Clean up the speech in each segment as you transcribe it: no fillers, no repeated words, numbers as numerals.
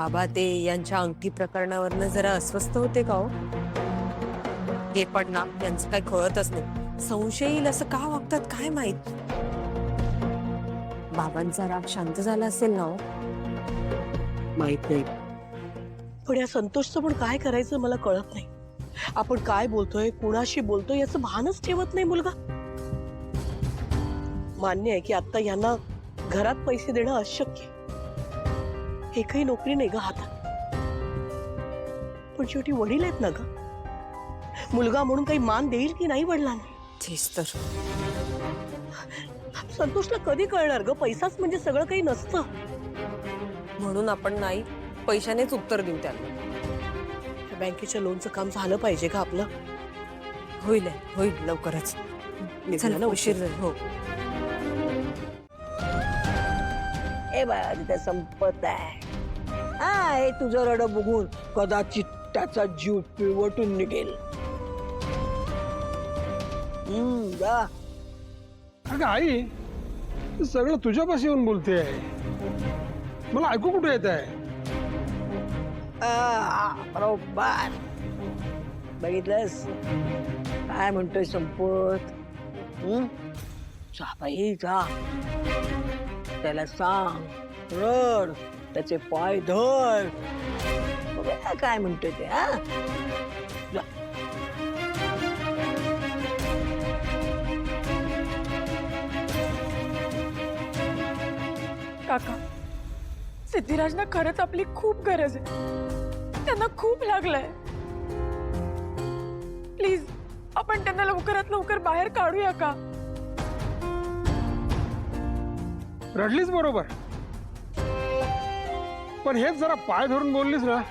बाबा ते यांच्या अंगठी प्रकरणावरनं जरा अस्वस्थ होते का हो? हे पण ना यांचं काय कळतच नाही. संशय येईल असं का वागतात काय माहित. बाबांचा राग शांत झाला असेल ना हो? माहित नाही, पण या संतोषचं पण काय करायचं मला कळत नाही. आपण काय बोलतोय, कुणाशी बोलतोय याचं भानच ठेवत नाही मुलगा. मान्य आहे की आता यांना घरात पैसे देणं अशक्य. एकही नोकरी नाही ग हातात, पण शेवटी वडील आहेत ना ग. मुलगा म्हणून काही मान देईल की नाही वडिलांना? तेच तर. संतोषला कधी कळणार ग, पैसाच म्हणजे सगळं काही नसतं. म्हणून आपण नाही पैशानेच उत्तर देऊ त्यांना. बँकेच्या लोनचं काम झालं पाहिजे का आपलं? होईल होईल लवकरच. चला ना उशीर झाला. हो ए बाळा तिथे संपत आहे. हा हे तुझं रडं बघून कदाचित त्याचा जीव पिळवटून निघेल. जा. अगं आई, हे सगळं तुझ्यापाशी येऊन बोलते आहे. मला ऐकू कुठे येत आहे? बरोबर बघितलंस काय म्हणतोय संपत. जा बाई जा, त्याला सांग रड, त्याचे पाय धर. बघूया काय म्हणतोय ते. हा जा. काका, सिद्धिराजना खरंच आपली खूप गरज आहे. त्यांना खूप लागलंय. प्लीज आपण त्यांना लवकरात लवकर बाहेर काढूया का? रडलीच बरोबर, पण हेच जरा पाय धरून बोललीस ना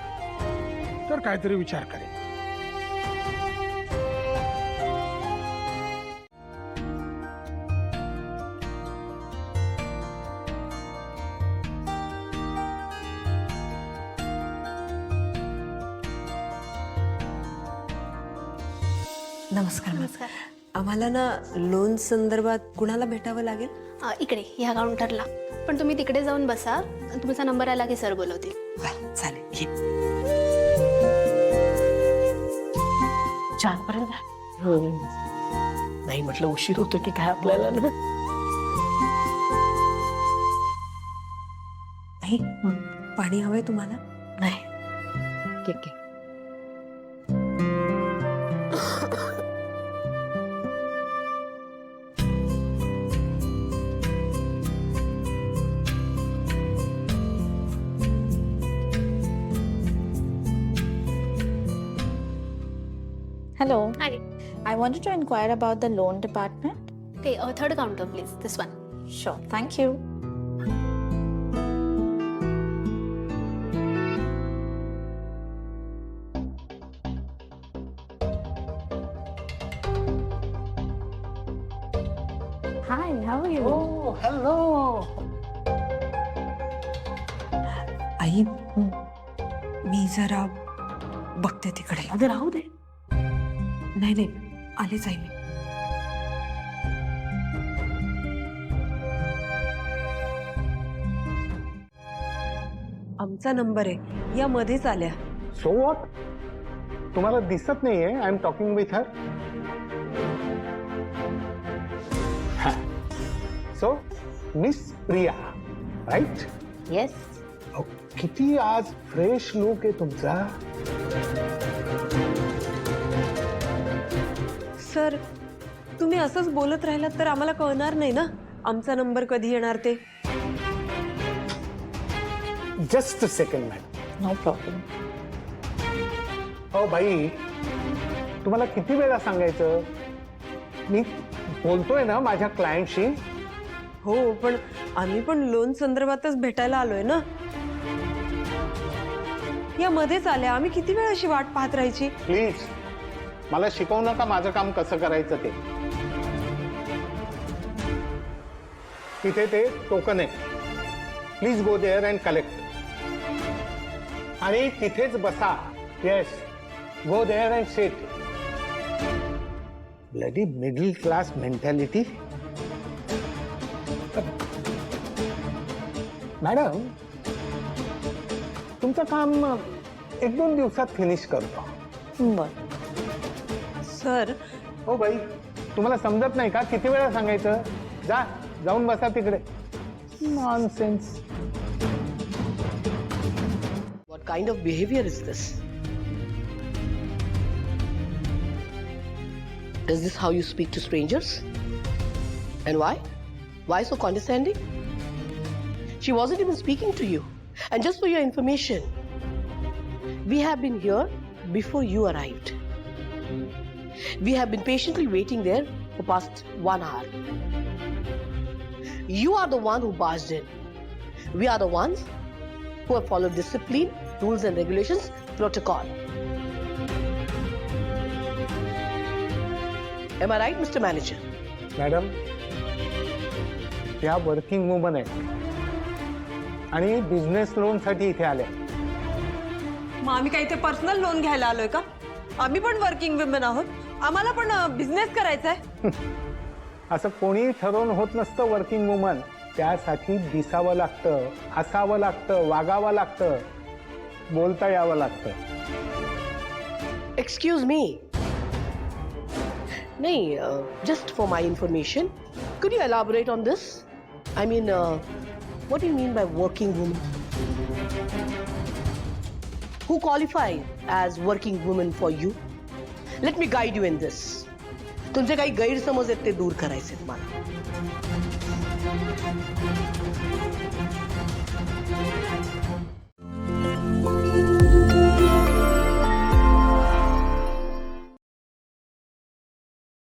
तर काहीतरी विचार करेल. नमस्कार. नमस्कार. आम्हाला ना लोन संदर्भात कुणाला भेटावं लागेल? इकडे ह्या काउंटरला. पण तुम्ही तिकडे जाऊन बसा, तुमचा नंबर आला की सर बोलवतील. बरं, चालेल. ये. 4 पर्यंत नाही म्हटलं उशीर होतो की काय आपल्याला ना. आई, पाणी हवंय तुम्हाला? नाही ठीक आहे. Hello. Hi. I wanted to inquire about the loan department. Okay, third counter please, this one. Sure. Thank you. Hi, how are you? Oh, hello. आई, मी जरा बघते तिकडे. अगं राहू दे. नाही नाही, आलेच आहे मी. आमचा नंबर आहे, या मध्येच आल्या. So what? तुम्हाला दिसत नाहीये I am talking with her? So miss Priya, right? Yes. किती आज फ्रेश लुक आहे तुमचा. सर, तुम्ही असंच बोलत राहिलात तर आम्हाला कळणार नाही ना आमचा नंबर कधी येणार ते. Just a second madam. No problem. हो बाई, तुम्हाला किती वेळा सांगायचं, मी बोलतोय ना माझ्या क्लायंटशी. हो, पण आम्ही पण लोन संदर्भातच भेटायला आलोय ना. या मध्येच आल्या, आम्ही किती वेळ अशी वाट पाहत राहायची? प्लीज मला शिकवू नका माझं काम कसं करायचं ते. तिथे ते टोकन आहे, please go there and collect. आणि तिथेच बसा. Yes, go there and sit. Bloody middle class mentality. Madam, तुमचं काम 1-2 दिवसात फिनिश करतो. बर सर. हो बाई, तुम्हाला समजत नाही का? किती वेळा सांगायचं? जाऊन बसा तिकडे. Nonsense. What kind of behavior is this? Is this how you speak to strangers? And why? Why so condescending? She wasn't even speaking to you. And just for your information, we have been here before you arrived. We have been patiently waiting there for past 1 hour. You are the one who barged in. We are the ones who have followed discipline, rules and regulations, protocol. Am I right, Mr. Manager? Madam, त्या working woman आहेत आणि business loan साठी इथे आल्या. मग आम्ही काय इथे पर्सनल लोन घ्यायला आलोय का? आम्ही पण वर्किंग वुमेन आहोत, आम्हाला पण बिझनेस करायचा आहे. असं कोणी ठरवून होत नसतं वर्किंग वुमन. त्यासाठी दिसावं लागतं, हसावं लागतं, वागावं लागतं, बोलता यावं लागतं. Excuse me. Nee, just for my information, could you elaborate on this? I mean, what do you mean by working woman? Who qualify as working women for you? Let me guide you in this. तुमचे काही गैरसमज आहेत ते दूर करायचे आहेत मला.